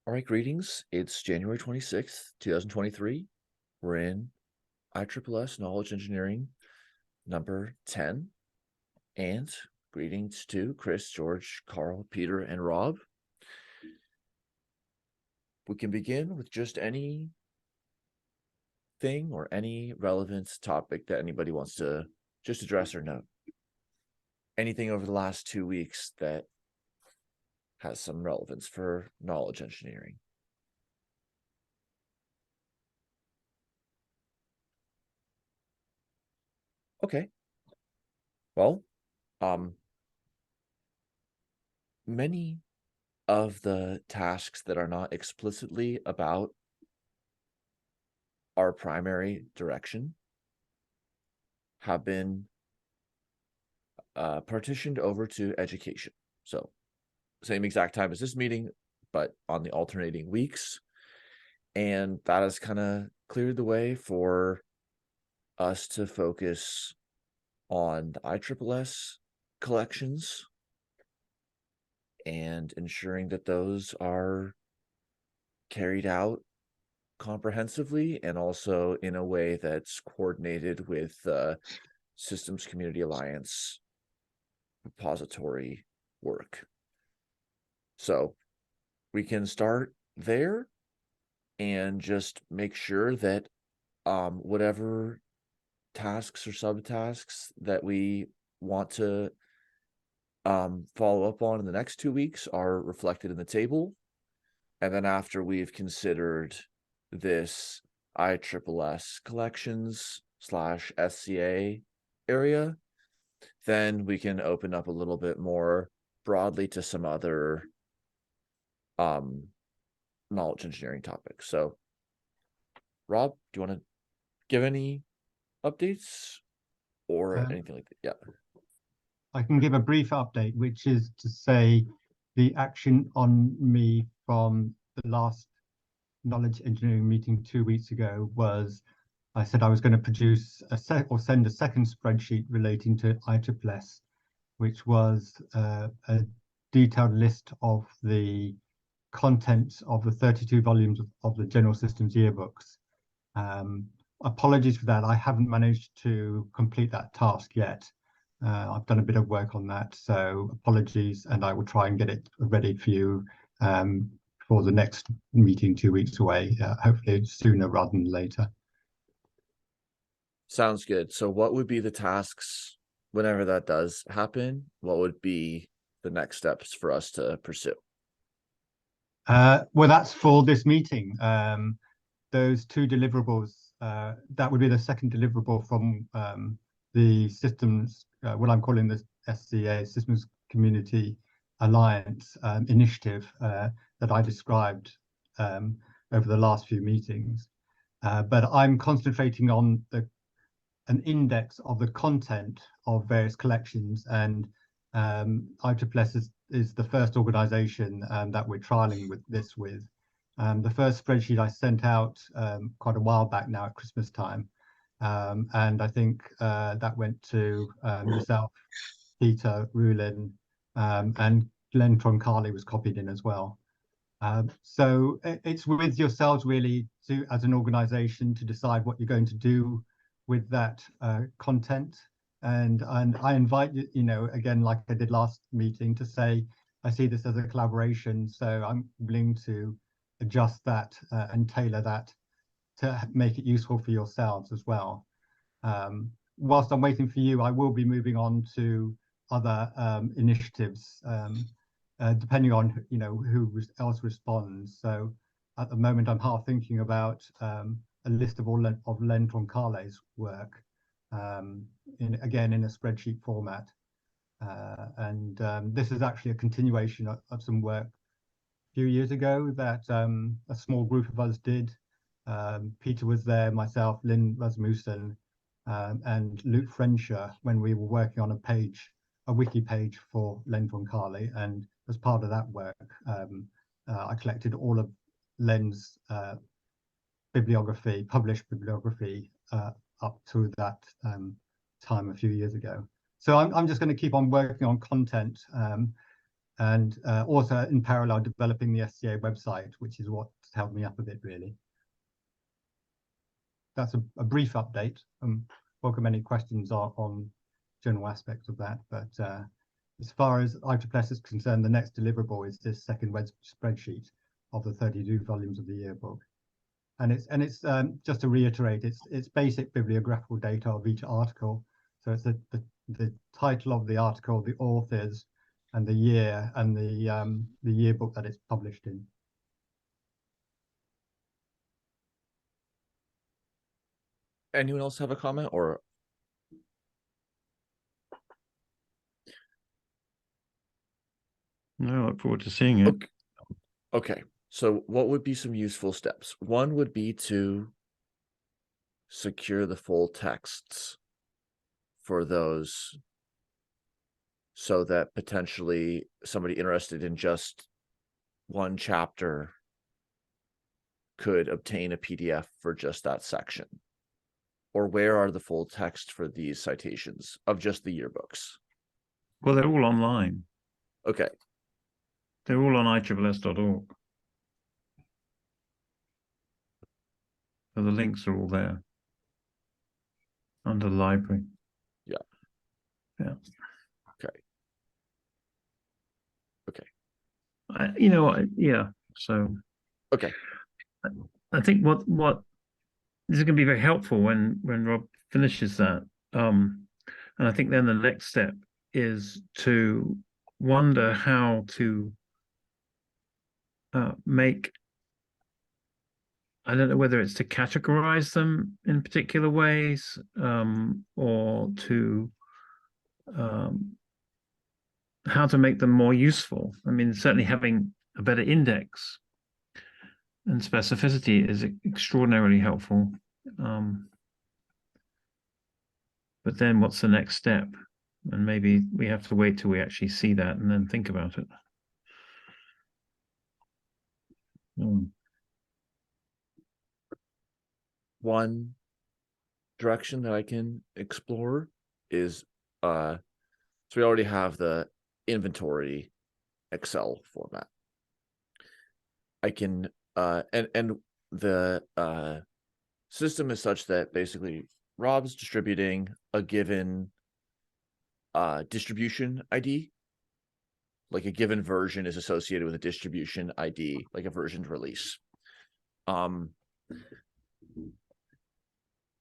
All right, greetings. It's January 26th, 2023. We're in ISSS Knowledge Engineering number 10. And greetings to Chris, George, Carl, Peter, and Rob. We can begin with just any thing or any relevant topic that anybody wants to just address or note. Anything over the last 2 weeks that has some relevance for knowledge engineering. Okay. Well, many of the tasks that are not explicitly about our primary direction have been partitioned over to education. So same exact time as this meeting, but on the alternating weeks. And that has kind of cleared the way for us to focus on the ISSS collections and ensuring that those are carried out comprehensively and also in a way that's coordinated with Systems Community Alliance repository work. So we can start there and just make sure that whatever tasks or subtasks that we want to follow up on in the next 2 weeks are reflected in the table. And then after we've considered this ISSS collections / SCA area, then we can open up a little bit more broadly to some other knowledge engineering topics. So Rob, do you want to give any updates or anything like that? Yeah. I can give a brief update, which is to say the action on me from the last knowledge engineering meeting 2 weeks ago was I said I was going to produce send a second spreadsheet relating to ISSS, which was a detailed list of the contents of the 32 volumes of the General Systems yearbooks. Apologies for that. I haven't managed to complete that task yet. I've done a bit of work on that, so apologies, and I will try and get it ready for you for the next meeting 2 weeks away, hopefully sooner rather than later. Sounds good. So what would be the tasks whenever that does happen? What would be the next steps for us to pursue? Well, that's for this meeting. Those two deliverables, that would be the second deliverable from the systems, what I'm calling the SCA, Systems Community Alliance initiative that I described over the last few meetings. But I'm concentrating on an index of the content of various collections, and ISSS is the first organization that we're trialing with this with. The first spreadsheet I sent out quite a while back now at Christmas time, and I think that went to yourself, Peter, Rulin, and Glenn Troncali was copied in as well. So it's with yourselves really to, as an organization, to decide what you're going to do with that content. And I invite you, again, like I did last meeting, to say, I see this as a collaboration, so I'm willing to adjust that and tailor that to make it useful for yourselves as well. Whilst I'm waiting for you, I will be moving on to other initiatives, depending on who else responds. So at the moment, I'm half thinking about a list of all of Len Troncale's work, again in a spreadsheet format. And this is actually a continuation of some work a few years ago that a small group of us did. Peter was there, myself, Lynn Rasmussen, and Luke Frencher, when we were working on a wiki page for Len Troncale. And as part of that work, I collected all of Len's bibliography, published bibliography, up to that time a few years ago. So I'm just going to keep on working on content, and also in parallel developing the SCA website, which is what's held me up a bit, really. That's a brief update. Welcome any questions on general aspects of that, but as far as ISSS is concerned, the next deliverable is this second web spreadsheet of the 32 volumes of the yearbook. And it's just to reiterate, it's basic bibliographical data of each article. So it's the title of the article, the authors, and the year, and the yearbook that it's published in. Anyone else have a comment or? No, I look forward to seeing it. Okay. So what would be some useful steps? One would be to secure the full texts for those so that potentially somebody interested in just one chapter could obtain a PDF for just that section. Or where are the full text for these citations of just the yearbooks? Well, they're all online. Okay. They're all on ISSS.org. So the links are all there under the library. Yeah. Yeah. Okay. Yeah. So. Okay. I think what this is going to be very helpful when Rob finishes that. And I think then the next step is to wonder how to make, I don't know whether it's to categorize them in particular ways, or to how to make them more useful. I mean, certainly having a better index and specificity is extraordinarily helpful. But then what's the next step? And maybe we have to wait till we actually see that and then think about it. One direction that I can explore is so we already have the inventory Excel format. I can and the system is such that basically Rob's distributing a given distribution ID. Like a given version is associated with a distribution ID, like a versioned release.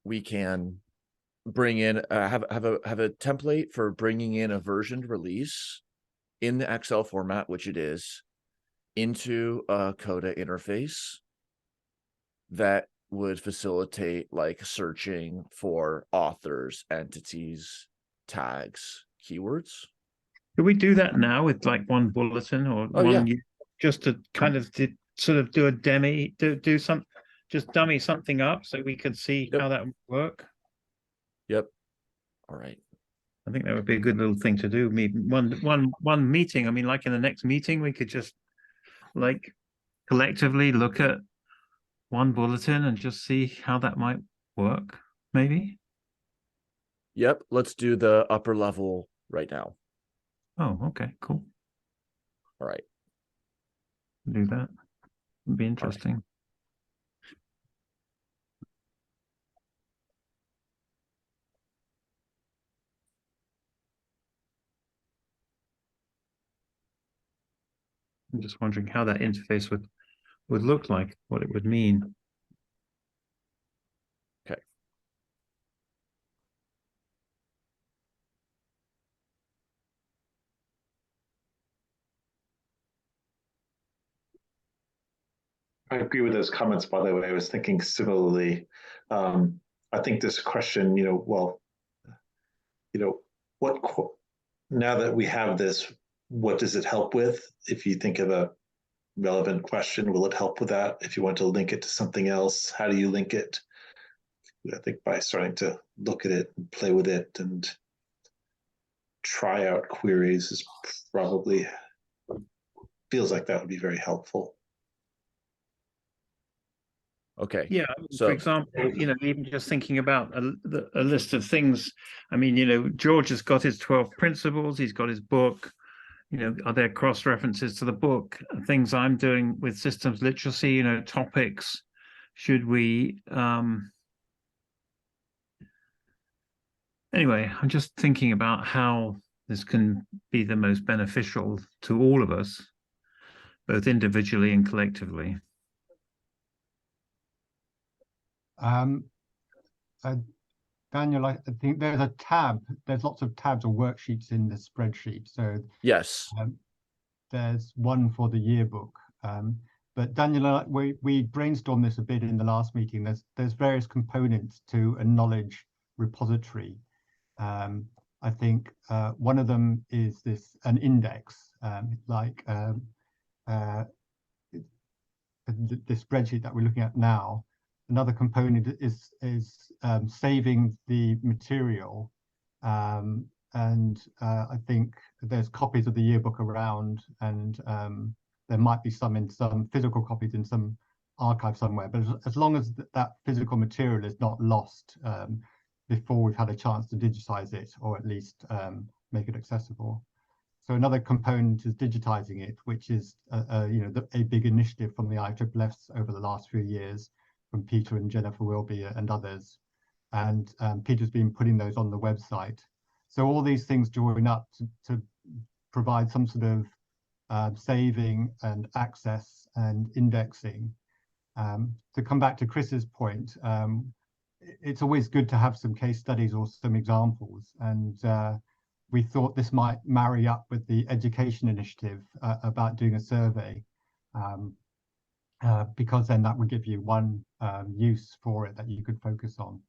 We can bring in have a template for bringing in a versioned release in the Excel format, which it is, into a Coda interface that would facilitate like searching for authors, entities, tags, keywords. Could we do that now with like one bulletin or just to kind of sort of do a dummy, just dummy something up so we could see how that would work? Yep. All right. I think that would be a good little thing to do. One meeting. I mean, like in the next meeting, we could just like collectively look at one bulletin and just see how that might work, maybe. Yep. Let's do the upper level right now. Oh, okay, cool. All right. Do that. It'd be interesting. Right. I'm just wondering how that interface would look like, what it would mean. Okay. I agree with those comments, by the way. I was thinking similarly. I think this question, now that we have this, what does it help with? If you think of a relevant question, will it help with that? If you want to link it to something else, how do you link it? I think by starting to look at it and play with it and try out queries is probably, feels like that would be very helpful. Okay. Yeah. So, for example, even just thinking about a list of things. I mean, George has got his 12 principles. He's got his book. you know, are there cross references to the book? Things I'm doing with systems literacy, you know, topics. Should we? Anyway, I'm just thinking about how this can be the most beneficial to all of us, both individually and collectively. Daniel, I think there's a tab. There's lots of tabs or worksheets in the spreadsheet. So Yes. there's one for the yearbook. But Daniel, we brainstormed this a bit in the last meeting. There's various components to a knowledge repository. I think one of them is an index, like the spreadsheet that we're looking at now. Another component is saving the material, and I think there's copies of the yearbook around, and there might be some physical copies in some archive somewhere. But as long as that physical material is not lost before we've had a chance to digitize it, or at least make it accessible. So another component is digitizing it, which is a big initiative from the ISSS over the last few years, from Peter and Jennifer Wilby and others. And Peter's been putting those on the website. So all these things join up to provide some sort of saving and access and indexing. To come back to Chris's point, it's always good to have some case studies or some examples. And we thought this might marry up with the education initiative about doing a survey, because then that would give you one use for it that you could focus on.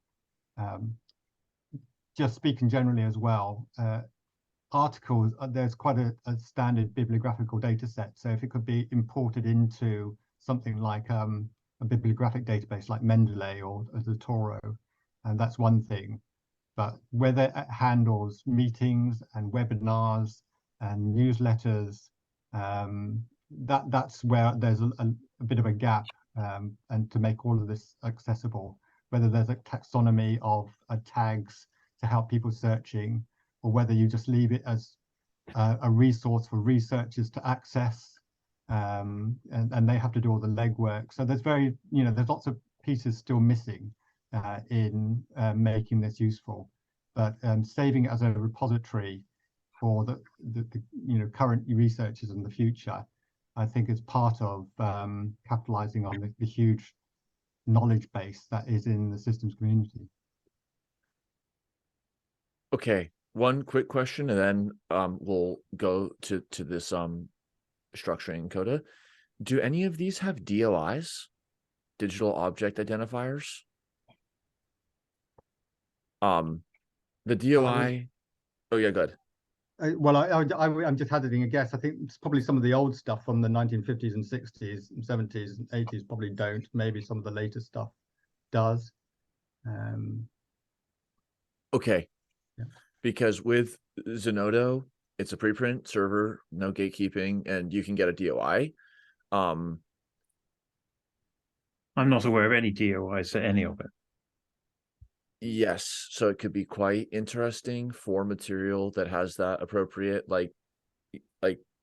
Just speaking generally as well, articles, there's quite a standard bibliographical data set. So if it could be imported into something like a bibliographic database like Mendeley or the Toro, and that's one thing. But whether it handles meetings and webinars and newsletters, that's where there's a bit of a gap, and to make all of this accessible, whether there's a taxonomy of tags to help people searching, or whether you just leave it as a resource for researchers to access, and they have to do all the legwork. So there's there's lots of pieces still missing in making this useful, but saving it as a repository for the current researchers in the future, I think is part of capitalizing on the huge knowledge base that is in the systems community. Okay, one quick question, and then we'll go to this structuring coda. Do any of these have DOIs, digital object identifiers? The DOI. Oh yeah, good. Well, I'm just hazarding a guess. I think it's probably some of the old stuff from the 1950s and 60s and 70s and 80s probably don't. Maybe some of the later stuff does. Okay. Yeah. Because with Zenodo, it's a preprint server, no gatekeeping, and you can get a DOI. I'm not aware of any DOIs to any of it. Yes, so it could be quite interesting for material that has that appropriate, like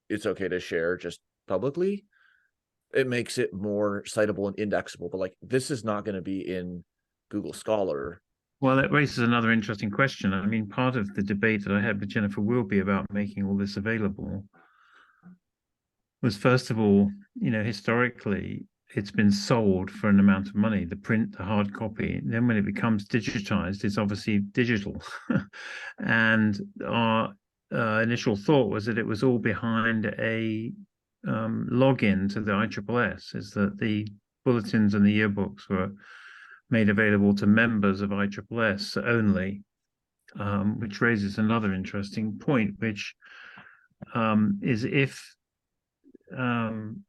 it's okay to share just publicly. It makes it more citable and indexable, but like this is not going to be in Google Scholar. Well, that raises another interesting question. I mean, part of the debate that I had with Jennifer Wilby about making all this available was, first of all, historically, it's been sold for an amount of money, the hard copy. And then when it becomes digitized, it's obviously digital. And our initial thought was that it was all behind a login to the ISSS, is that the bulletins and the yearbooks were made available to members of ISSS only, which raises another interesting point, which is if when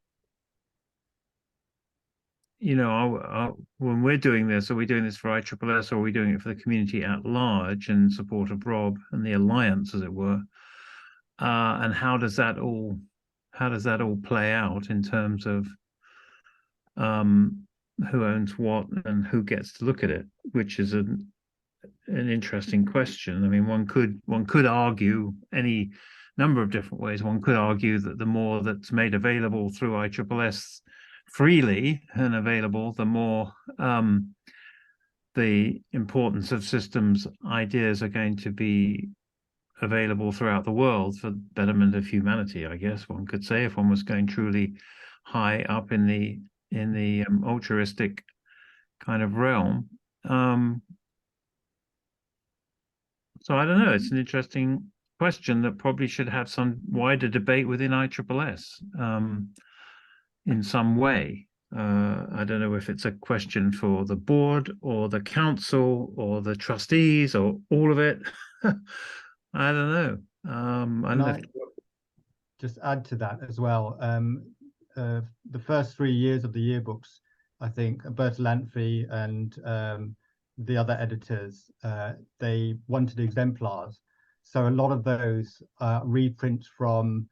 we're doing this, are we doing this for ISSS, or are we doing it for the community at large in support of Rob and the Alliance, as it were? And how does that all play out in terms of who owns what and who gets to look at it, which is an interesting question. I mean, one could argue any number of different ways. One could argue that the more that's made available through ISSS freely and available, the more the importance of systems ideas are going to be available throughout the world for betterment of humanity, I guess one could say, if one was going truly high up in the altruistic kind of realm. So I don't know, it's an interesting question that probably should have some wider debate within ISSS in some way. I don't know if it's a question for the board or the council or the trustees or all of it. I don't know. Can I just add to that as well? The first 3 years of the yearbooks, I think Bert Lantfi and the other editors, they wanted exemplars. So a lot of those reprints from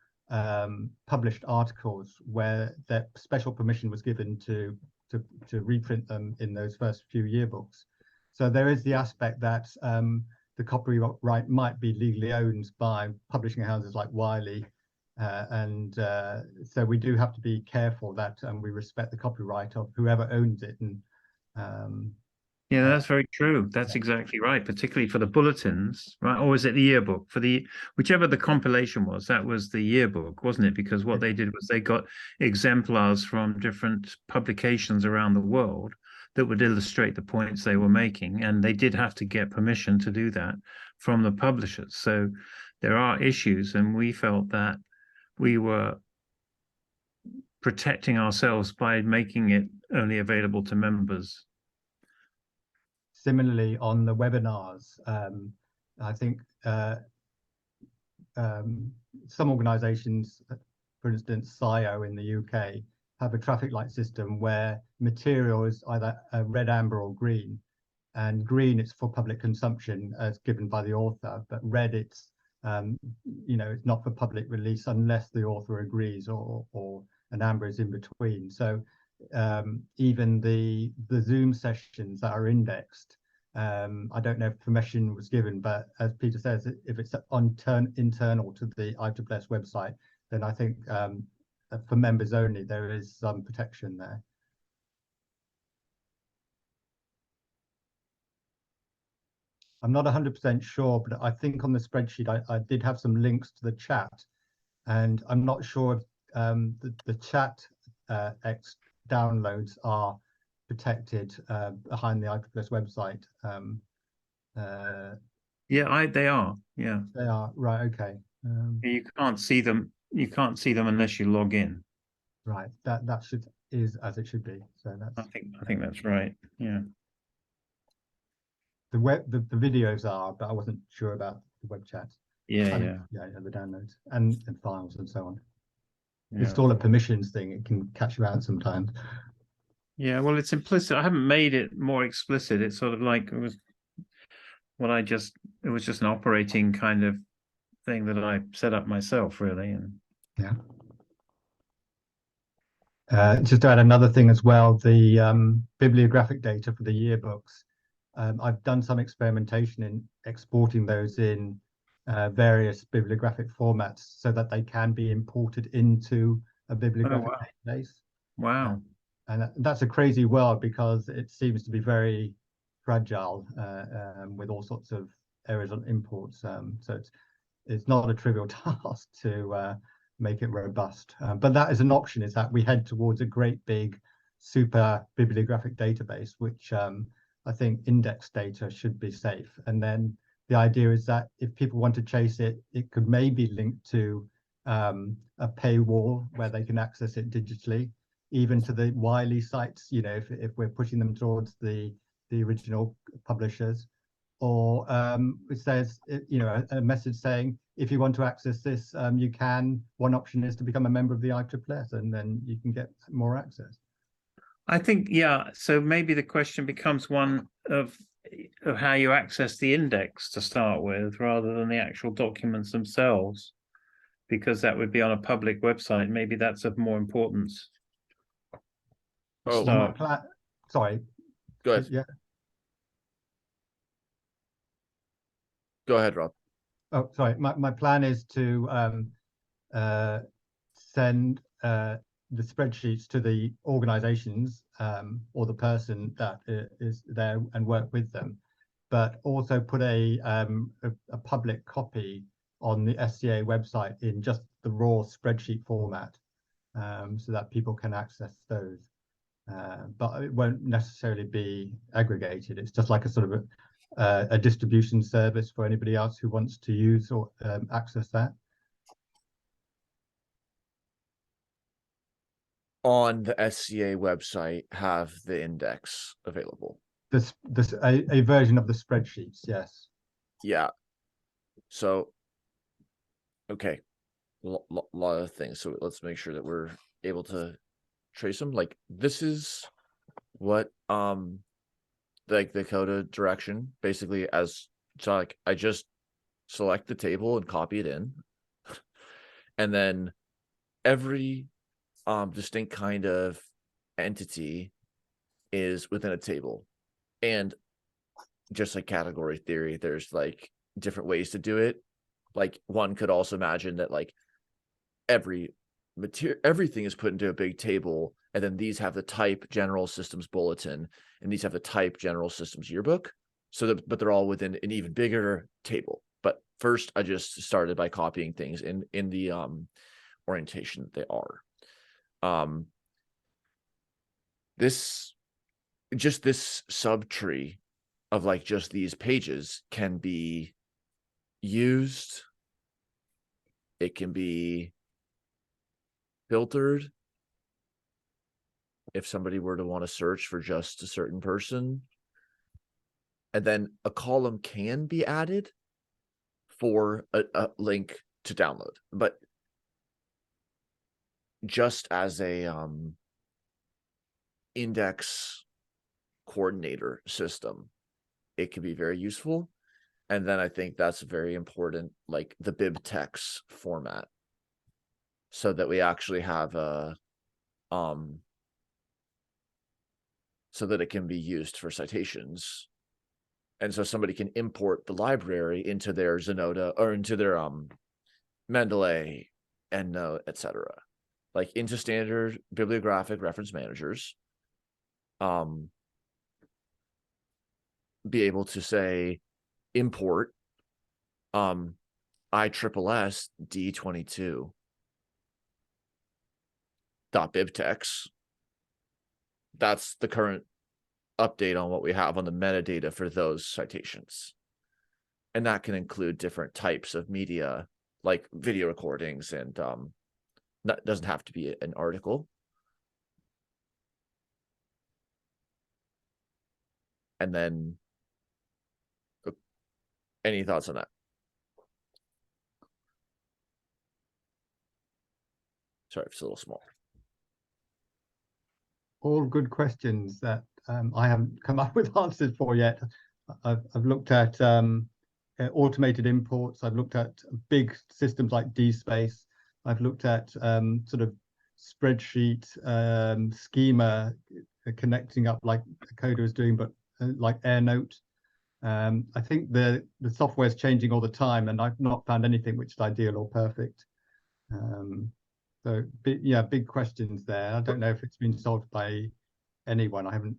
published articles where that special permission was given to reprint them in those first few yearbooks. So there is the aspect that the copyright might be legally owned by publishing houses like Wiley. So we do have to be careful that we respect the copyright of whoever owns it. And yeah, that's very true. That's exactly right, particularly for the bulletins, right? Or was it the yearbook? For the whichever the compilation was, that was the yearbook, wasn't it? Because what they did was they got exemplars from different publications around the world that would illustrate the points they were making, and they did have to get permission to do that from the publishers. So there are issues, and we felt that we were protecting ourselves by making it only available to members. Similarly, on the webinars, I think some organizations, for instance, SIO in the UK, have a traffic light system where material is either red, amber, or green. And green, it's for public consumption as given by the author, but red, it's it's not for public release unless the author agrees, or an amber is in between. So even the Zoom sessions that are indexed, I don't know if permission was given, but as Peter says, if it's internal to the ISSS website, then I think for members only, there is some protection there. I'm not 100% sure, but I think on the spreadsheet, I did have some links to the chat, and I'm not sure if the chat X downloads are protected behind the ISSS website. Yeah, they are. Yeah, they are, right? Okay. You can't see them. You can't see them unless you log in. Right. That is as it should be. So that's. I think that's right. Yeah. The videos are, but I wasn't sure about the web chat. Yeah. The downloads and files and so on. Yeah. It's all a permissions thing. It can catch you out sometimes. Yeah, well, it's implicit. I haven't made it more explicit. It's sort of like it was just an operating kind of thing that I set up myself, really. And yeah. Just to add another thing as well, the bibliographic data for the yearbooks. I've done some experimentation in exporting those in various bibliographic formats so that they can be imported into a bibliographic database. Wow. And that's a crazy world because it seems to be very fragile with all sorts of errors on imports. So it's not a trivial task to make it robust. But that is an option, is that we head towards a great big super bibliographic database, which I think index data should be safe. And then the idea is that if people want to chase it, it could maybe link to a paywall where they can access it digitally, even to the Wiley sites, if we're pushing them towards the original publishers, or it says, a message saying, if you want to access this, you can. One option is to become a member of the ISSS, and then you can get more access. I think, yeah. So maybe the question becomes one of how you access the index to start with, rather than the actual documents themselves, because that would be on a public website. Maybe that's of more importance. Oh, sorry. Go ahead. Yeah. Go ahead, Rob. Oh, sorry. My plan is to send the spreadsheets to the organizations or the person that is there and work with them, but also put a public copy on the SCA website in just the raw spreadsheet format, so that people can access those. But it won't necessarily be aggregated. It's just like a sort of a distribution service for anybody else who wants to use or access that. On the SCA website, have the index available. A version of the spreadsheets, yes. Yeah. So, okay, lot of things. So let's make sure that we're able to trace them. Like this is what like the coda direction basically as so like I just select the table and copy it in, and then every distinct kind of entity is within a table. And just like category theory, there's like different ways to do it. Like one could also imagine that like everything is put into a big table, and then these have the type general systems bulletin, and these have the type general systems yearbook. So that, but they're all within an even bigger table. But first, I just started by copying things in the orientation that they are. This subtree of like just these pages can be used. It can be filtered if somebody were to want to search for just a certain person. And then a column can be added for a link to download. But just as a index coordinator system, it can be very useful. And then I think that's very important, like the BibTeX format, so that we actually have a so that it can be used for citations. And so somebody can import the library into their Zenoda or into their Mendeley, EndNote, etc., like into standard bibliographic reference managers. Be able to say import ISSS D22 .bibtex. That's the current update on what we have on the metadata for those citations. And that can include different types of media, like video recordings, and that doesn't have to be an article. And then any thoughts on that? Sorry, it's a little small. All good questions that I haven't come up with answers for yet. I've looked at automated imports. I've looked at big systems like DSpace. I've looked at sort of spreadsheet schema connecting up like Coda is doing, but like AirNote. I think the software is changing all the time, and I've not found anything which is ideal or perfect. So yeah, big questions there. I don't know if it's been solved by anyone. I haven't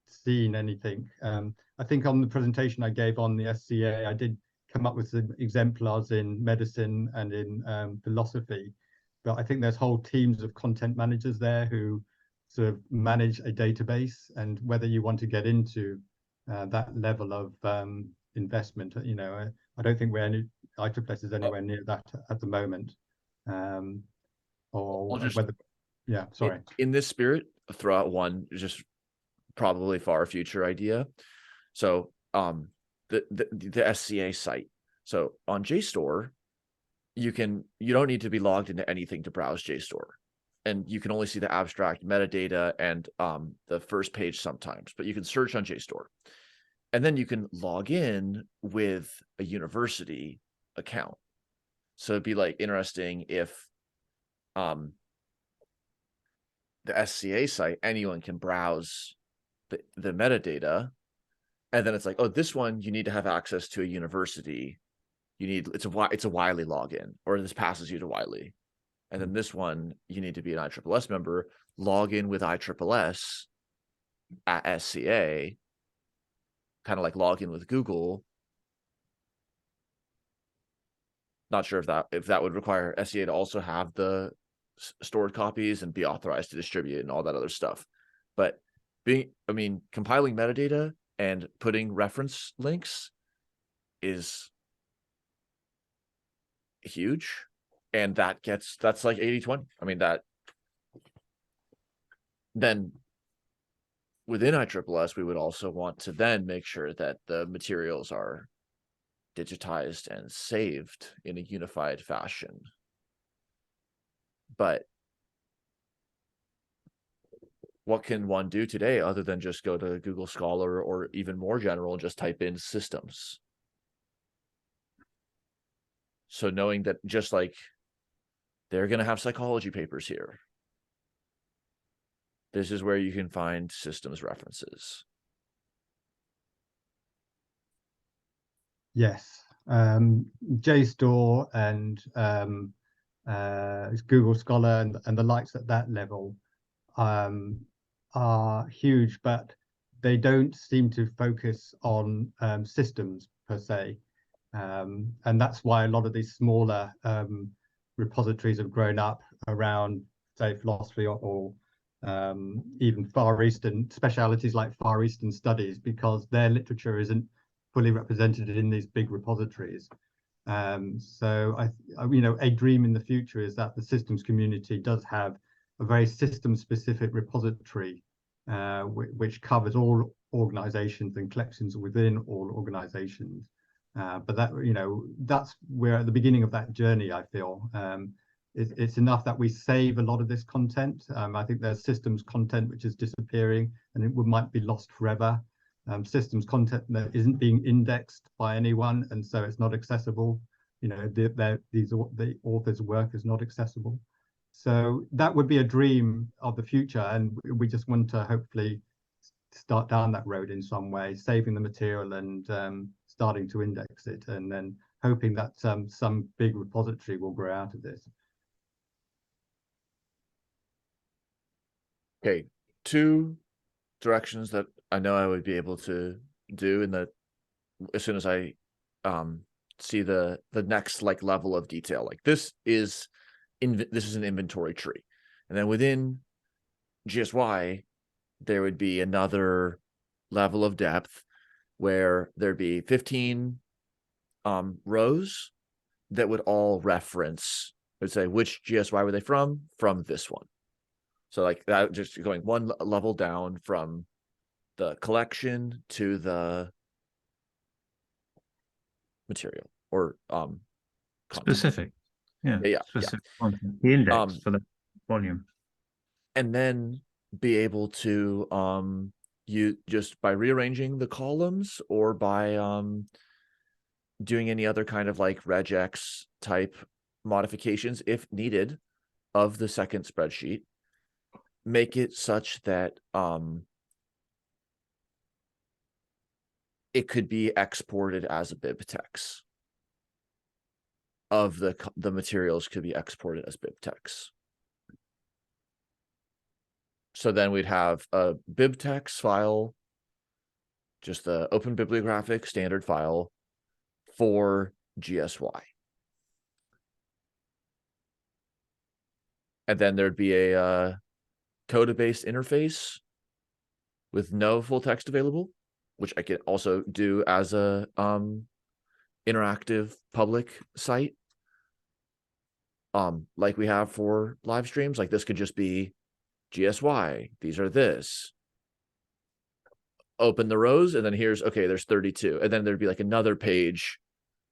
seen anything. I think on the presentation I gave on the SCA, I did come up with some exemplars in medicine and in philosophy, but I think there's whole teams of content managers there who sort of manage a database, and whether you want to get into that level of investment, you know, I don't think ISSS is anywhere near that at the moment. Or whether, yeah, sorry. In this spirit, throw out one just probably far future idea. So the SCA site. So on JSTOR, you don't need to be logged into anything to browse JSTOR, and you can only see the abstract metadata and the first page sometimes, but you can search on JSTOR, and then you can log in with a university account. So it'd be like interesting if the SCA site, anyone can browse the metadata, and then it's like, oh, this one you need to have access to a university you need, it's a Wiley login, or this passes you to Wiley. And then this one, you need to be an ISSS member, log in with ISSS at SCA, kind of like log in with Google. Not sure if that would require SCA to also have the stored copies and be authorized to distribute and all that other stuff. But compiling metadata and putting reference links is huge. And that's like 80-20. I mean, that then within ISSS, we would also want to then make sure that the materials are digitized and saved in a unified fashion. But what can one do today other than just go to Google Scholar, or even more general, and just type in systems? So knowing that, just like they're going to have psychology papers here, this is where you can find systems references. Yes. JSTOR and Google Scholar and the likes at that level are huge, but they don't seem to focus on systems per se. And that's why a lot of these smaller repositories have grown up around, say, philosophy or even Far Eastern specialities like Far Eastern studies, because their literature isn't fully represented in these big repositories. So a dream in the future is that the systems community does have a very system-specific repository, which covers all organizations and collections within all organizations. But that's we're at the beginning of that journey. I feel it's enough that we save a lot of this content. I think there's systems content which is disappearing and it might be lost forever. Systems content that isn't being indexed by anyone, and so it's not accessible. The author's work is not accessible. So that would be a dream of the future, and we just want to hopefully start down that road in some way, saving the material and starting to index it, and then hoping that some big repository will grow out of this. Okay, two directions that I know I would be able to do, in that as soon as I see the next level of detail, like this is an inventory tree, and then within GSY there would be another level of depth where there'd be 15 rows that would all reference, would say which GSY were they from this one. So like that, just going one level down from the collection to the material, or content. Specific. Yeah. Specific content. The index for the volume. And then be able to you just by rearranging the columns, or by doing any other kind of like regex type modifications if needed of the second spreadsheet, make it such that it could be exported as a BibTeX. Of the materials could be exported as BibTeX. So then we'd have a BibTeX file, just the open bibliographic standard file for GSY. And then there'd be a Coda-based interface with no full text available, which I can also do as a interactive public site, like we have for live streams. Like this could just be GSY, these are this, open the rows, and then here's, okay, there's 32, and then there'd be like another page,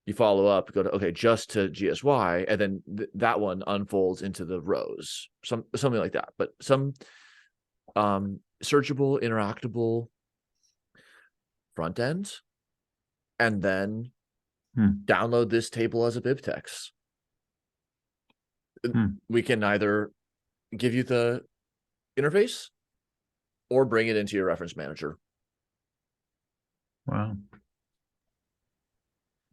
you follow up, go to, okay, just to GSY, and then that one unfolds into the rows, something like that. But some searchable, interactable front end, and then download this table as a BibTeX. We can either give you the interface or bring it into your reference manager. Wow.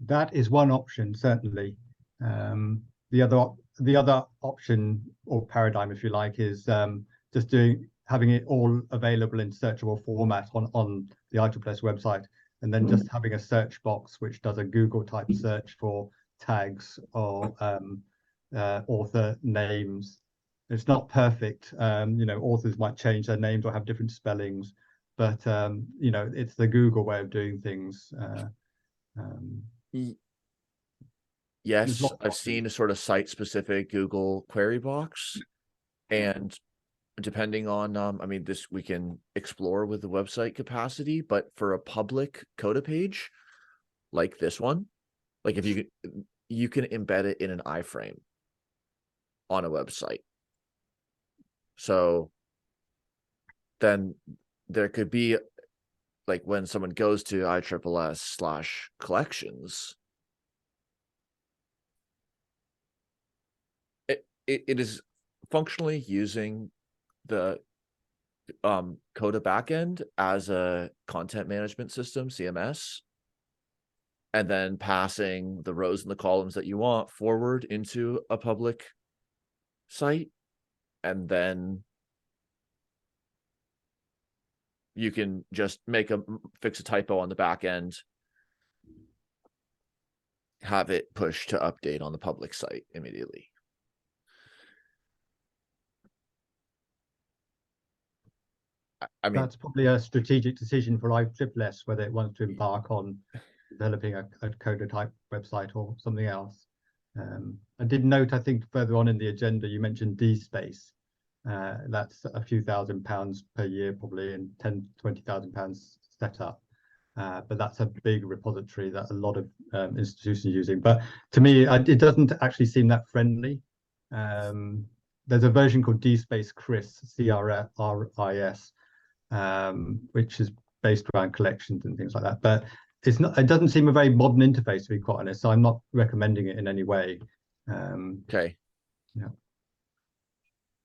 That is one option, certainly. The other option or paradigm, if you like, is just having it all available in searchable format on the ISSS website, and then just having a search box which does a Google type search for tags or author names. It's not perfect. Authors might change their names or have different spellings, but it's the Google way of doing things. Yes, I've seen a sort of site-specific Google query box, and depending on, I mean, this we can explore with the website capacity, but for a public Coda page like this one, like if you can embed it in an iframe on a website. So then there could be, like, when someone goes to ISSS/collections, it is functionally using the Coda backend as a content management system, CMS, and then passing the rows and the columns that you want forward into a public site, and then you can just fix a typo on the back end, have it push to update on the public site immediately. I mean, that's probably a strategic decision for ISSS whether it wants to embark on developing a Coda type website or something else. I did note, I think further on in the agenda, you mentioned DSpace. That's a few £1,000s per year, probably, and £20,000 set up. But that's a big repository that a lot of institutions are using. But to me, it doesn't actually seem that friendly. There's a version called DSpace CRIS, CRIS, which is based around collections and things like that. But it doesn't seem a very modern interface, to be quite honest. So I'm not recommending it in any way. okay. Yeah.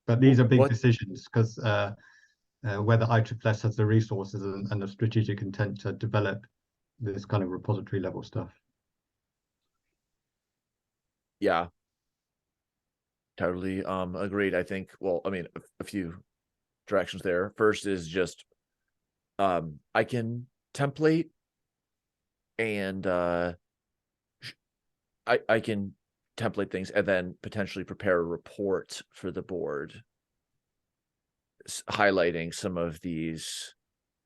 But these are big decisions, because whether ISSS has the resources and the strategic intent to develop this kind of repository level stuff. Yeah. Totally agreed. I think, well, I mean, a few directions there. First is just I can template and I can template things and then potentially prepare a report for the board highlighting some of these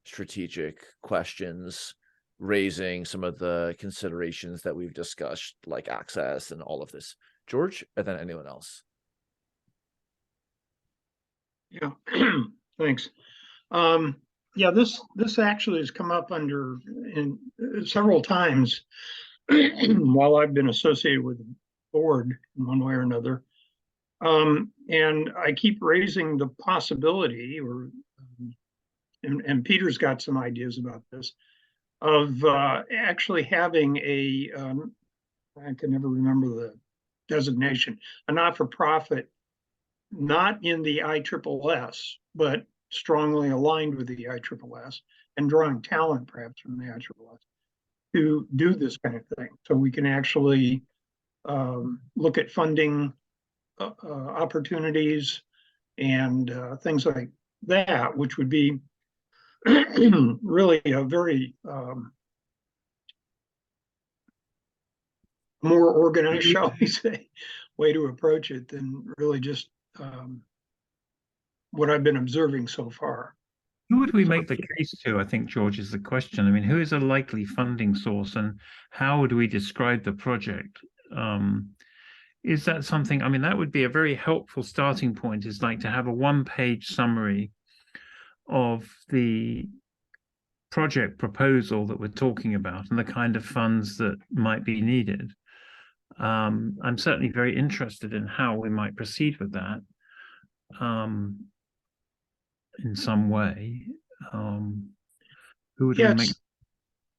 strategic questions, raising some of the considerations that we've discussed, like access and all of this. George, and then anyone else? Yeah, thanks. Yeah, this actually has come up in several times while I've been associated with the board in one way or another. And I keep raising the possibility, and Peter's got some ideas about this, of actually having I can never remember the designation, a not-for-profit, not in the ISSS, but strongly aligned with the ISSS and drawing talent perhaps from the ISSS to do this kind of thing. So we can actually look at funding opportunities and things like that, which would be really a very more organized, shall we say, way to approach it than really just what I've been observing so far. Who would we make the case to, I think, George, is the question. I mean, who is a likely funding source and how would we describe the project? Is that something, I mean, that would be a very helpful starting point, is like to have a one-page summary of the project proposal that we're talking about and the kind of funds that might be needed. I'm certainly very interested in how we might proceed with that in some way. Who would we make?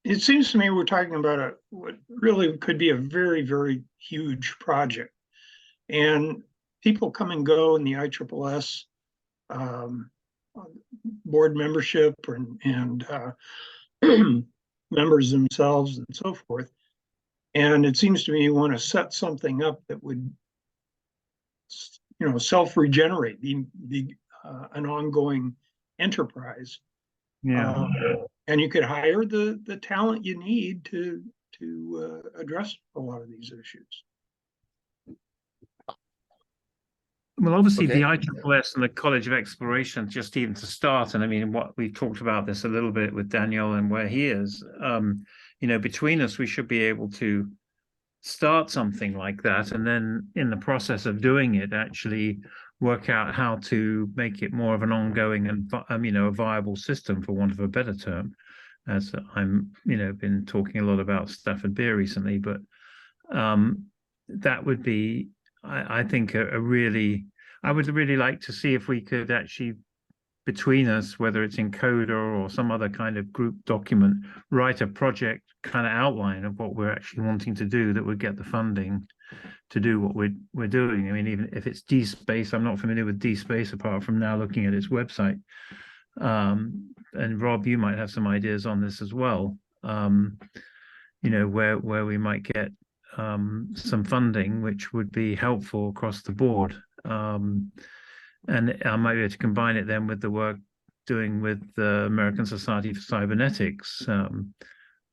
It seems to me we're talking about what really could be a very, very huge project. And people come and go in the ISSS board membership and members themselves and so forth. And it seems to me you want to set something up that would, self-regenerate, be an ongoing enterprise. Yeah. And you could hire the talent you need to address a lot of these issues. Well, obviously Okay. the ISSS and the College of Exploration, just even to start, and I mean, what we talked about this a little bit with Daniel and where he is, between us, we should be able to start something like that, and then in the process of doing it, actually work out how to make it more of an ongoing and a viable system, for want of a better term. As I'm, been talking a lot about Stafford Beer recently, but that would be, I think, I would really like to see if we could actually, between us, whether it's in Coda or some other kind of group document, write a project kind of outline of what we're actually wanting to do that would get the funding to do what we're doing. I mean, even if it's DSpace, I'm not familiar with DSpace apart from now looking at its website. And Rob, you might have some ideas on this as well. Where we might get some funding, which would be helpful across the board. And I might be able to combine it then with the work doing with the American Society for Cybernetics,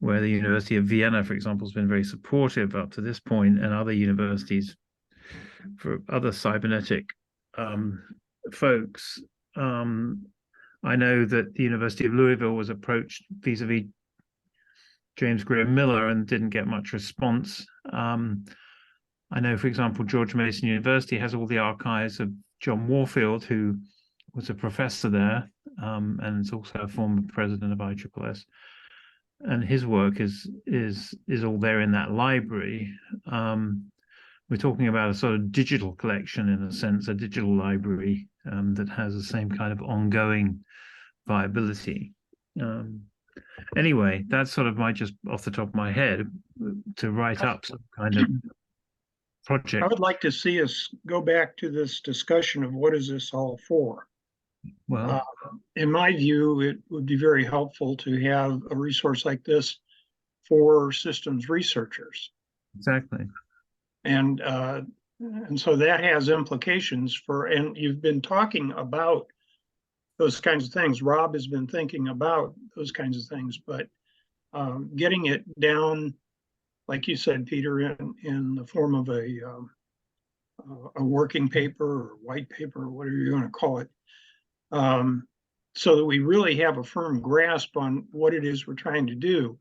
where the University of Vienna, for example, has been very supportive up to this point, and other universities for other cybernetic folks. I know that the University of Louisville was approached vis-a-vis James Graham Miller and didn't get much response. I know, for example, George Mason University has all the archives of John Warfield, who was a professor there, and is also a former president of ISSS. And his work is all there in that library. We're talking about a sort of digital collection, in a sense, a digital library that has the same kind of ongoing viability. Anyway, that's sort of just off the top of my head, to write up some kind of project. I would like to see us go back to this discussion of what is this all for? Well, in my view, it would be very helpful to have a resource like this for systems researchers. exactly. And so that has implications for, and you've been talking about those kinds of things. Rob has been thinking about those kinds of things, but getting it down, like you said, Peter, in the form of a working paper or white paper, or whatever you want to call it, so that we really have a firm grasp on what it is we're trying to do.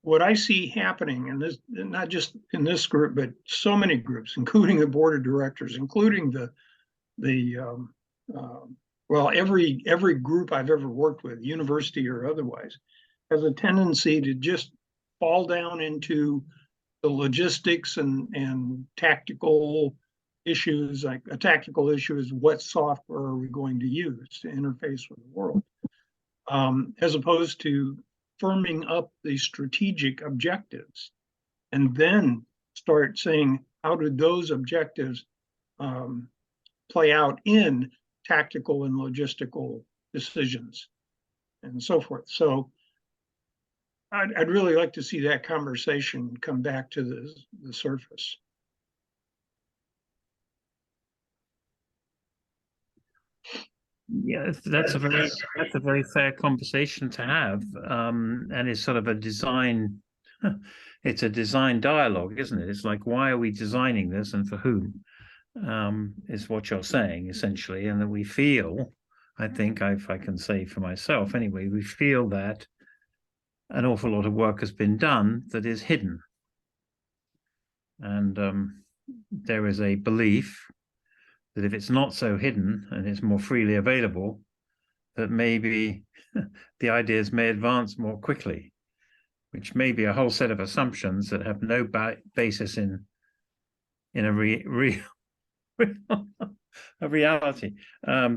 What I see happening in this, not just in this group, but so many groups, including the board of directors, including every group I've ever worked with, university or otherwise, has a tendency to just fall down into the logistics and tactical issues. Like a tactical issue is, what software are we going to use to interface with the world, as opposed to firming up the strategic objectives and then start saying, how do those objectives play out in tactical and logistical decisions and so forth. So I'd really like to see that conversation come back to the surface. Yeah, that's a very fair conversation to have, and it's sort of a design. It's a design dialogue, isn't it? It's like, why are we designing this, and for whom? Is what you're saying essentially, and that we feel. I think, if I can say for myself anyway, we feel that an awful lot of work has been done that is hidden, and there is a belief that if it's not so hidden and it's more freely available, that maybe the ideas may advance more quickly, which may be a whole set of assumptions that have no basis in a reality.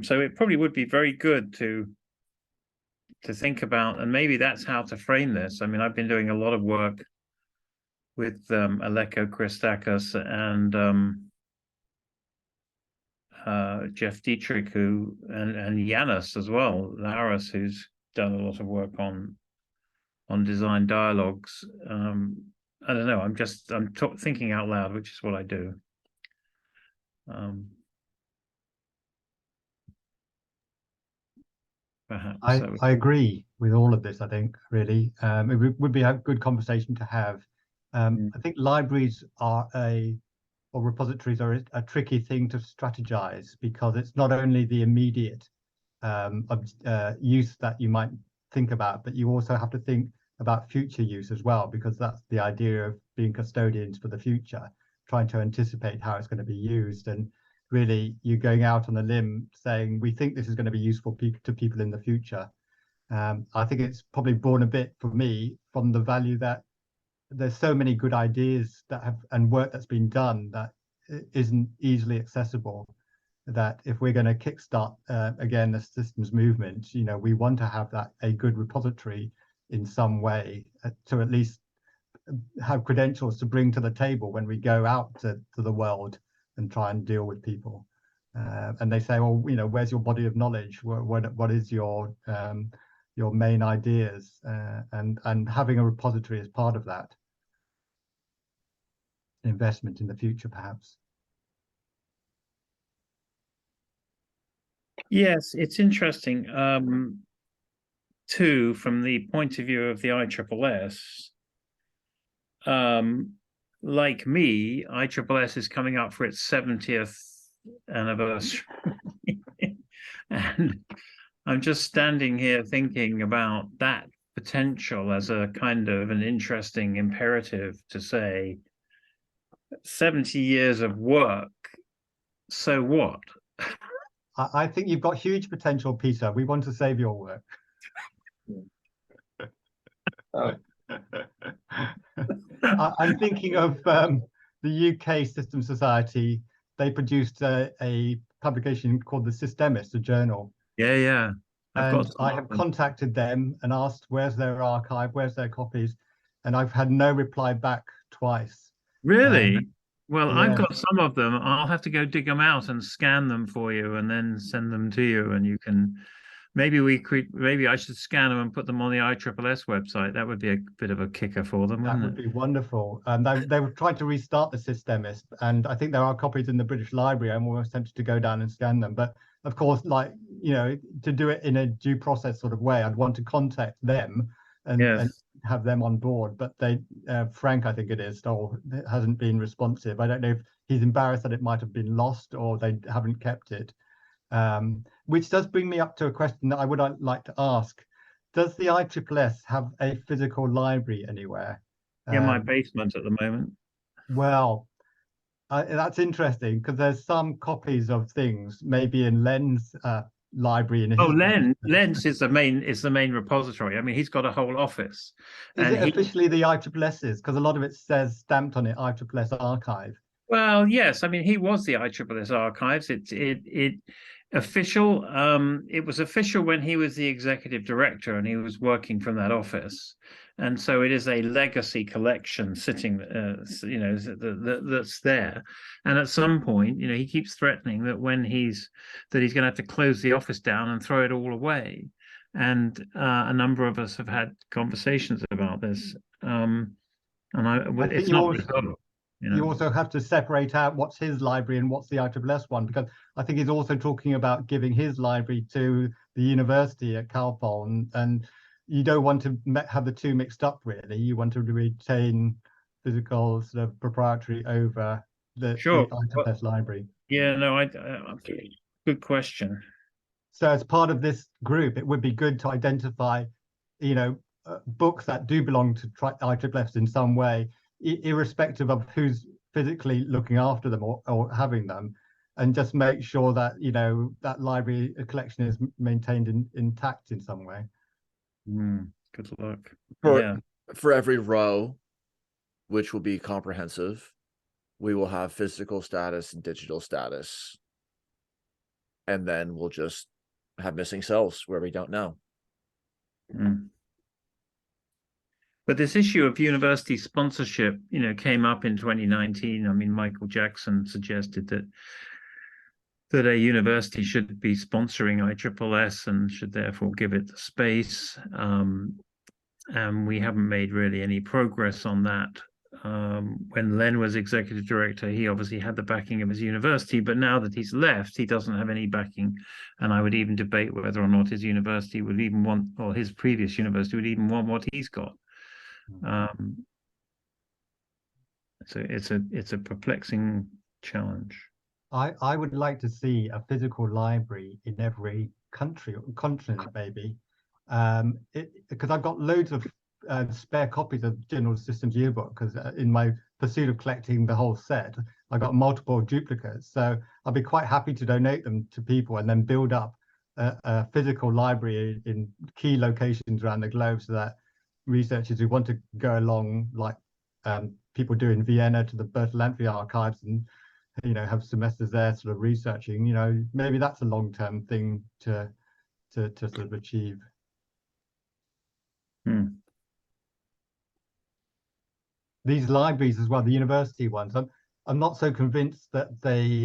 So it probably would be very good to think about, and maybe that's how to frame this. I mean, I've been doing a lot of work with Aleko Christakis and Jeff Dietrich, and Yanis as well, Laris, who's done a lot of work on design dialogues, I don't know. I'm thinking out loud, which is what I do. Perhaps I agree with all of this. I think really it would be a good conversation to have. I think libraries are or repositories are a tricky thing to strategize, because it's not only the immediate use that you might think about, but you also have to think about future use as well, because that's the idea of being custodians for the future, trying to anticipate how it's going to be used. And really, you're going out on a limb saying, we think this is going to be useful to people in the future. I think it's probably born a bit for me from the value that there's so many good ideas that have and work that's been done that isn't easily accessible, that if we're going to kickstart again the systems movement, we want to have that a good repository in some way to at least have credentials to bring to the table when we go out to the world and try and deal with people. And they say, well, where's your body of knowledge? What is your main ideas? And having a repository is part of that investment in the future, perhaps. Yes, it's interesting. Too, from the point of view of the ISSS, like me, ISSS is coming up for its 70th anniversary. And I'm just standing here thinking about that potential as a kind of an interesting imperative to say 70 years of work, so what? I think you've got huge potential, Peter. We want to save your work. Oh. I'm thinking of the UK System Society. They produced a publication called The Systemist, a journal. Yeah. And I have contacted them and asked, where's their archive, where's their copies? And I've had no reply back twice. Really? Well, yeah. I've got some of them. I'll have to go dig them out and scan them for you and then send them to you. And you can, maybe I should scan them and put them on the ISSS website. That would be a bit of a kicker for them, wouldn't it? That would be wonderful. They were trying to restart the Systemist, and I think there are copies in the British Library. I'm almost tempted to go down and scan them. But of course, to do it in a due process sort of way, I'd want to contact them and have them on board. But Frank, I think it is, hasn't been responsive. I don't know if he's embarrassed that it might have been lost or they haven't kept it. Which does bring me up to a question that I would like to ask. Does the ISSS have a physical library anywhere? Yeah, my basement at the moment. Well, that's interesting, because there's some copies of things maybe in Len's library. Len's is the main repository. I mean, he's got a whole office. Is it officially the ISSS's? Because a lot of it says stamped on it ISSS archive. Well, yes. I mean, he was the ISSS archives. It was official when he was the executive director and he was working from that office. And so it is a legacy collection sitting, that's there. And at some point, he keeps threatening that he's going to have to close the office down and throw it all away. And a number of us have had conversations about this. It's not resolved. You also have to separate out what's his library and what's the ISSS one, because I think he's also talking about giving his library to the university at Cal Poly, and you don't want to have the two mixed up, really. You want to retain physical sort of proprietary over the ISSS library. Yeah, no, good question. So as part of this group, it would be good to identify, books that do belong to ISSS in some way, irrespective of who's physically looking after them or having them, and just make sure that that library collection is maintained intact in some way. Good luck. For every row, which will be comprehensive, we will have physical status and digital status, and then we'll just have missing cells where we don't know. But this issue of university sponsorship, came up in 2019. I mean, Michael Jackson suggested that a university should be sponsoring ISSS and should therefore give it the space. And we haven't made really any progress on that. when Len was executive director, he obviously had the backing of his university, but now that he's left, he doesn't have any backing. And I would even debate whether or not his university would even want, or his previous university would even want what he's got. So it's a perplexing challenge. I would like to see a physical library in every country or continent, maybe, because I've got loads of spare copies of General Systems Yearbook, because in my pursuit of collecting the whole set, I got multiple duplicates. So I'll be quite happy to donate them to people and then build up a physical library in key locations around the globe, so that researchers who want to go along, like people do in Vienna, to the Bertalanffy archives and have semesters there sort of researching, maybe that's a long-term thing to sort of achieve. These libraries as well, the university ones, I'm not so convinced that they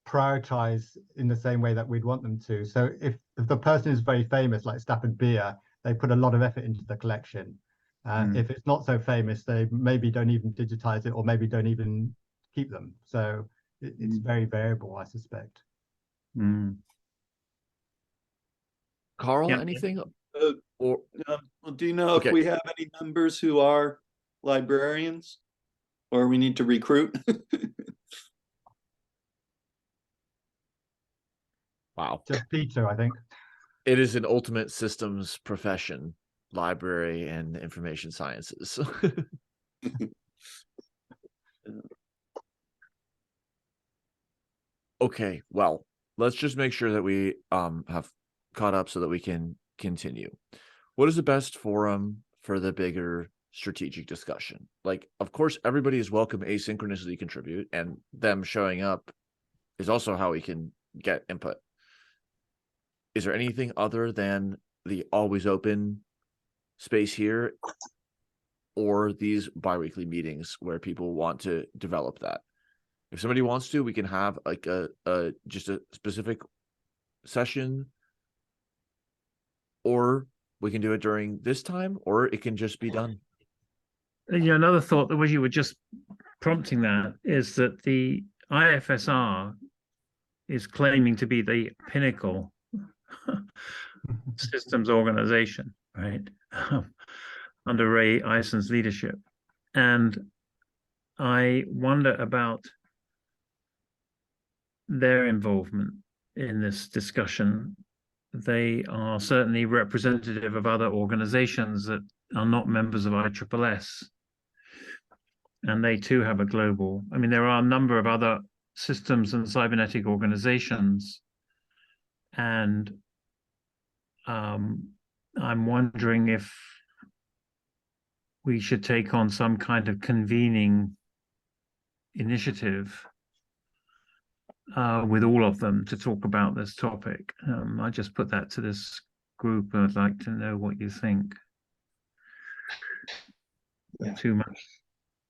prioritize in the same way that we'd want them to. So if the person is very famous, like Stafford Beer, they put a lot of effort into the collection. If it's not so famous, they maybe don't even digitize it, or maybe don't even keep them. So it's very variable, I suspect. Carl, Yeah. anything? Do you know if we have any members who are librarians, or we need to recruit? Wow. Just Peter, I think. It is an ultimate systems profession, library and information sciences. Okay, well, let's just make sure that we have caught up so that we can continue. What is the best forum for the bigger strategic discussion? Like, of course, everybody is welcome asynchronously contribute, and them showing up is also how we can get input. Is there anything other than the always open space here, or these biweekly meetings where people want to develop that? If somebody wants to, we can have like just a specific session, or we can do it during this time, or it can just be done. Another thought that you were just prompting that is that the IFSR is claiming to be the pinnacle systems organization, right? Under Ray Eison's leadership. And I wonder about their involvement in this discussion. They are certainly representative of other organizations that are not members of ISSS. And they too have a global, there are a number of other systems and cybernetic organizations. And I'm wondering if we should take on some kind of convening initiative with all of them to talk about this topic. I just put that to this group. I'd like to know what you think. Yeah. Too much.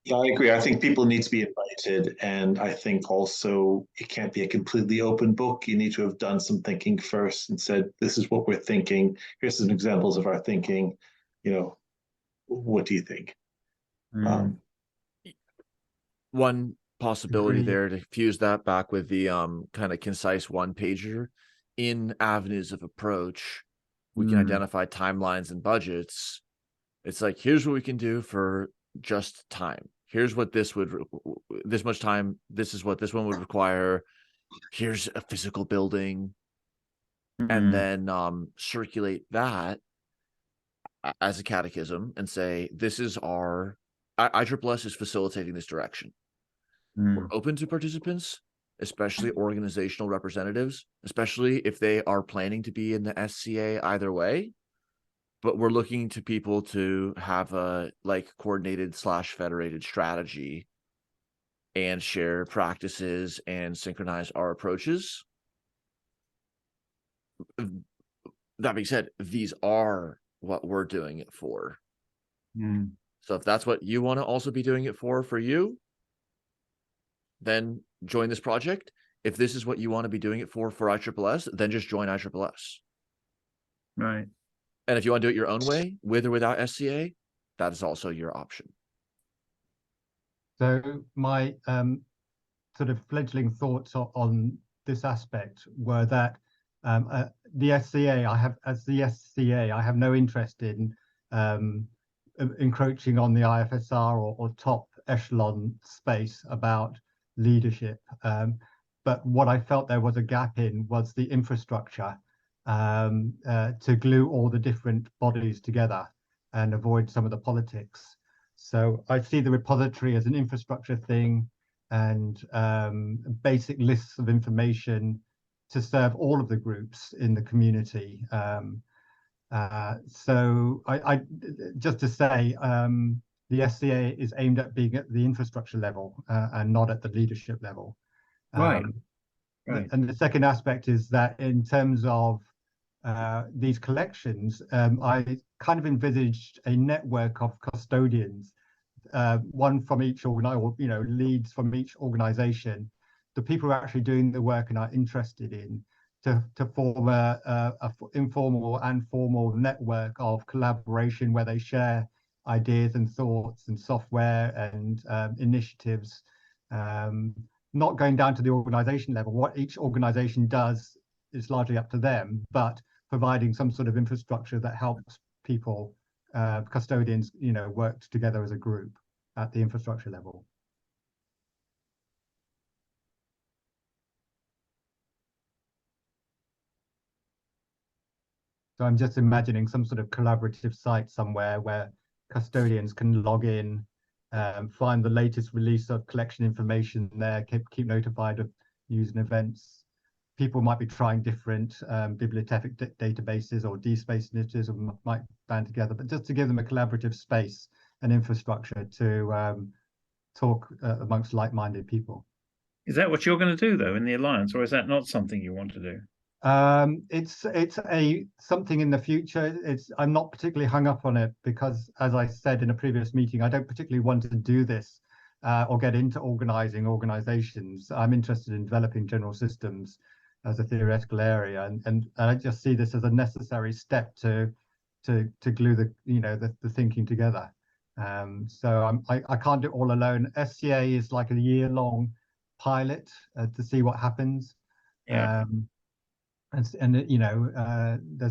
Yeah, I agree. I think people need to be invited, and I think also it can't be a completely open book. You need to have done some thinking first and said, this is what we're thinking. Here's some examples of our thinking. What do you think? One possibility Agreed. there to fuse that back with the kind of concise one pager in avenues of approach, we can identify timelines and budgets. It's like, here's what we can do for just time. Here's what this much time, this is what this one would require. Here's a physical building. And then circulate that as a catechism and say, this is our ISSS is facilitating this direction. We're open to participants, especially organizational representatives, especially if they are planning to be in the SCA either way. But we're looking to people to have a coordinated / federated strategy and share practices and synchronize our approaches. That being said, these are what we're doing it for. So if that's what you want to also be doing it for you, then join this project. If this is what you want to be doing it for ISSS, then just join ISSS. Right. And if you want to do it your own way, with or without SCA, that is also your option. So my sort of fledgling thoughts on this aspect were that the SCA, as the SCA, I have no interest in encroaching on the IFSR or top echelon space about leadership. But what I felt there was a gap in was the infrastructure to glue all the different bodies together and avoid some of the politics. So I see the repository as an infrastructure thing and basic lists of information to serve all of the groups in the community. So I just to say, the SCA is aimed at being at the infrastructure level and not at the leadership level. Right. Right. And the second aspect is that in terms of these collections, I kind of envisaged a network of custodians, one from each leads from each organization, the people who are actually doing the work and are interested in, to form a informal and formal network of collaboration where they share ideas and thoughts and software and initiatives, not going down to the organization level. What each organization does is largely up to them, but providing some sort of infrastructure that helps people, custodians, work together as a group at the infrastructure level. So I'm just imagining some sort of collaborative site somewhere where custodians can log in, find the latest release of collection information there, keep notified of news and events. People might be trying different bibliotheca databases or DSpace initiatives, or might band together, but just to give them a collaborative space and infrastructure to talk amongst like-minded people. Is that what you're going to do, though, in the Alliance, or is that not something you want to do? It's something in the future. I'm not particularly hung up on it because, as I said in a previous meeting, I don't particularly want to do this or get into organizing organizations. I'm interested in developing general systems as a theoretical area, and I just see this as a necessary step to glue the thinking together. So I can't do it all alone. SCA is like a year-long pilot to see what happens. Yeah. There's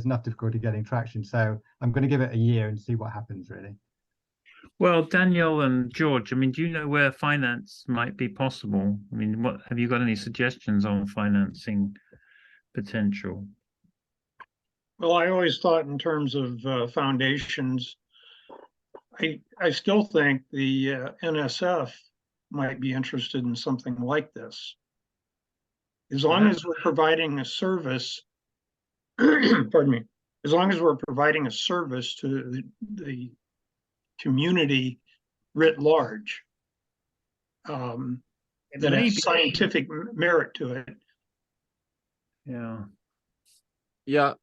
enough difficulty getting traction, so I'm going to give it a year and see what happens, really. Well, Daniel and George, I mean, do you know where finance might be possible? I mean, what have you got any suggestions on financing potential? Well, I always thought in terms of foundations. I still think the NSF might be interested in something like this. As long as we're providing a service, pardon me, as long as we're providing a service to the community writ large, that has scientific merit to it. Yeah. Yeah.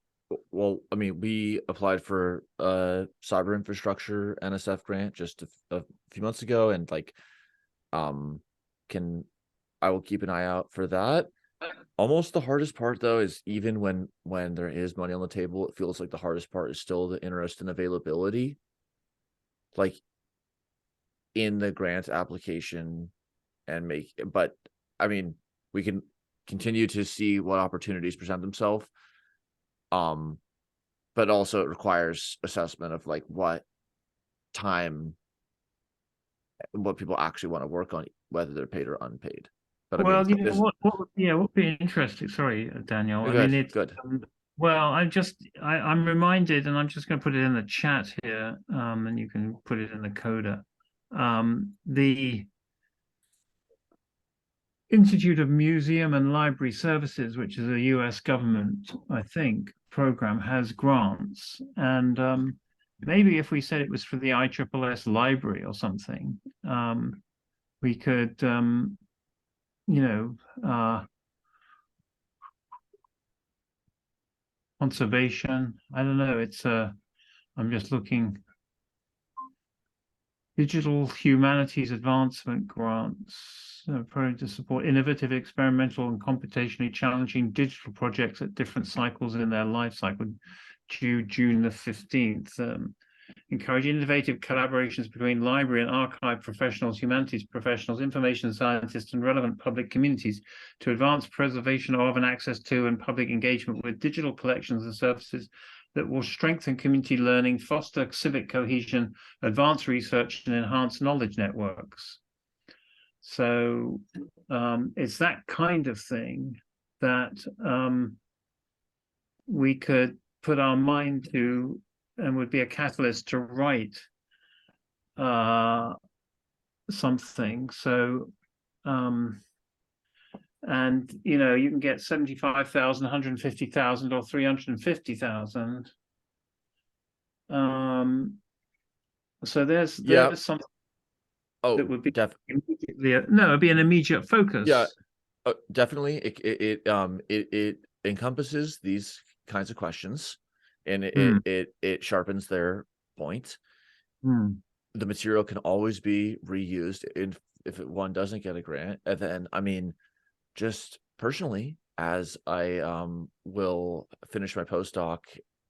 Well, I mean, we applied for a cyber infrastructure NSF grant just a few months ago, and I will keep an eye out for that. Almost the hardest part, though, is even when there is money on the table, it feels like the hardest part is still the interest and availability. Like in the grant application but I mean, we can continue to see what opportunities present themselves. But also it requires assessment of like what people actually want to work on, whether they're paid or unpaid. But well, I mean, what would be interesting? Sorry, Daniel. I mean, it's good. Well, I'm reminded, and I'm just going to put it in the chat here, and you can put it in the coda. The Institute of Museum and Library Services, which is a US government, I think, program, has grants. And maybe if we said it was for the ISSS library or something, we could, conservation. I don't know. I'm just looking. Digital Humanities Advancement Grants, to support innovative, experimental, and computationally challenging digital projects at different cycles in their life cycle, due June the 15th. encourage innovative collaborations between library and archive professionals, humanities professionals, information scientists, and relevant public communities to advance preservation of and access to and public engagement with digital collections and services that will strengthen community learning, foster civic cohesion, advance research, and enhance knowledge networks. So it's that kind of thing that we could put our mind to, and would be a catalyst to write something. So and you know, you can get 75,000, 150,000, or 350,000. So there's something that would be no, it'd be an immediate focus. Yeah, definitely. It encompasses these kinds of questions, and it sharpens their point. The material can always be reused if one doesn't get a grant. And then, I mean, just personally, as I will finish my postdoc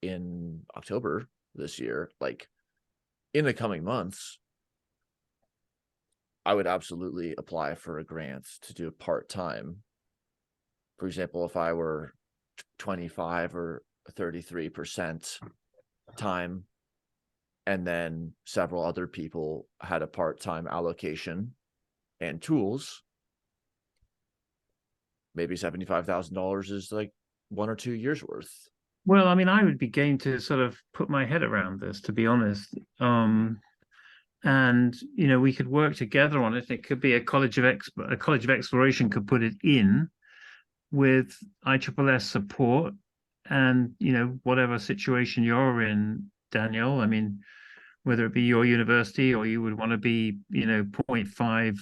in October this year, like in the coming months, I would absolutely apply for a grant to do part-time. For example, if I were 25 or 33% time, and then several other people had a part-time allocation and tools, maybe $75,000 is like 1 or 2 years worth. Well, I mean, I would be game to sort of put my head around this, to be honest. And you know, we could work together on it. It could be a college of exploration could put it in with ISSS support, and you know, whatever situation you're in, Daniel. I mean, whether it be your university or you would want to be, you know, 0.5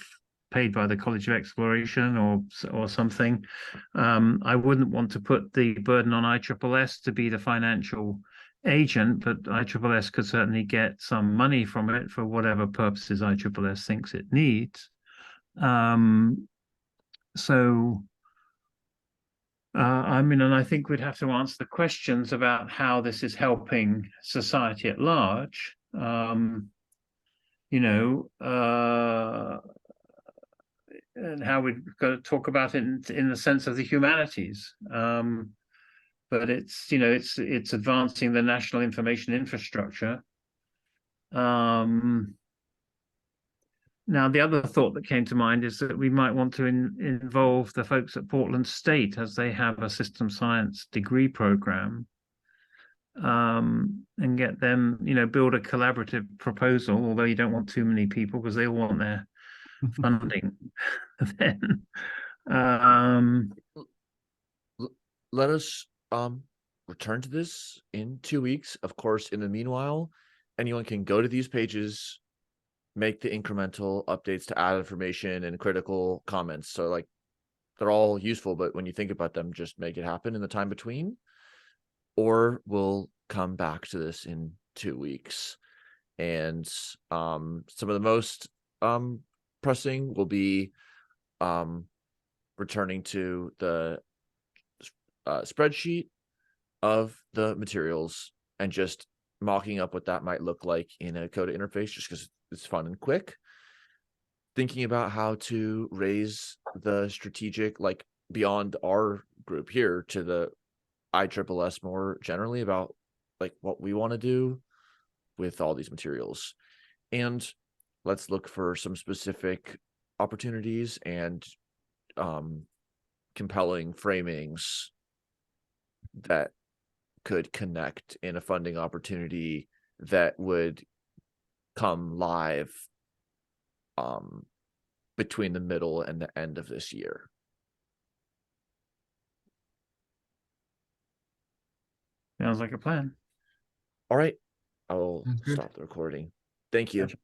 paid by the College of Exploration or something. I wouldn't want to put the burden on ISSS to be the financial agent, but ISSS could certainly get some money from it for whatever purposes ISSS thinks it needs. I mean, and I think we'd have to answer the questions about how this is helping society at large. You know, and how we've got to talk about it in the sense of the humanities. But it's, you know, it's advancing the national information infrastructure. Now, the other thought that came to mind is that we might want to involve the folks at Portland State, as they have a system science degree program, and get them, you know, build a collaborative proposal, although you don't want too many people because they all want their funding. Then let us return to this in 2 weeks. Of course, in the meanwhile, anyone can go to these pages, make the incremental updates to add information and critical comments. So like, they're all useful, but when you think about them, just make it happen in the time between, or we'll come back to this in 2 weeks. And some of the most pressing will be returning to the spreadsheet of the materials and just mocking up what that might look like in a code interface, just because it's fun and quick. Thinking about how to raise the strategic, like beyond our group here, to the ISSS more generally about like what we want to do with all these materials. And let's look for some specific opportunities and compelling framings that could connect in a funding opportunity that would come live between the middle and the end of this year. sounds like a plan. All right, I will stop the recording. Thank you. Gotcha.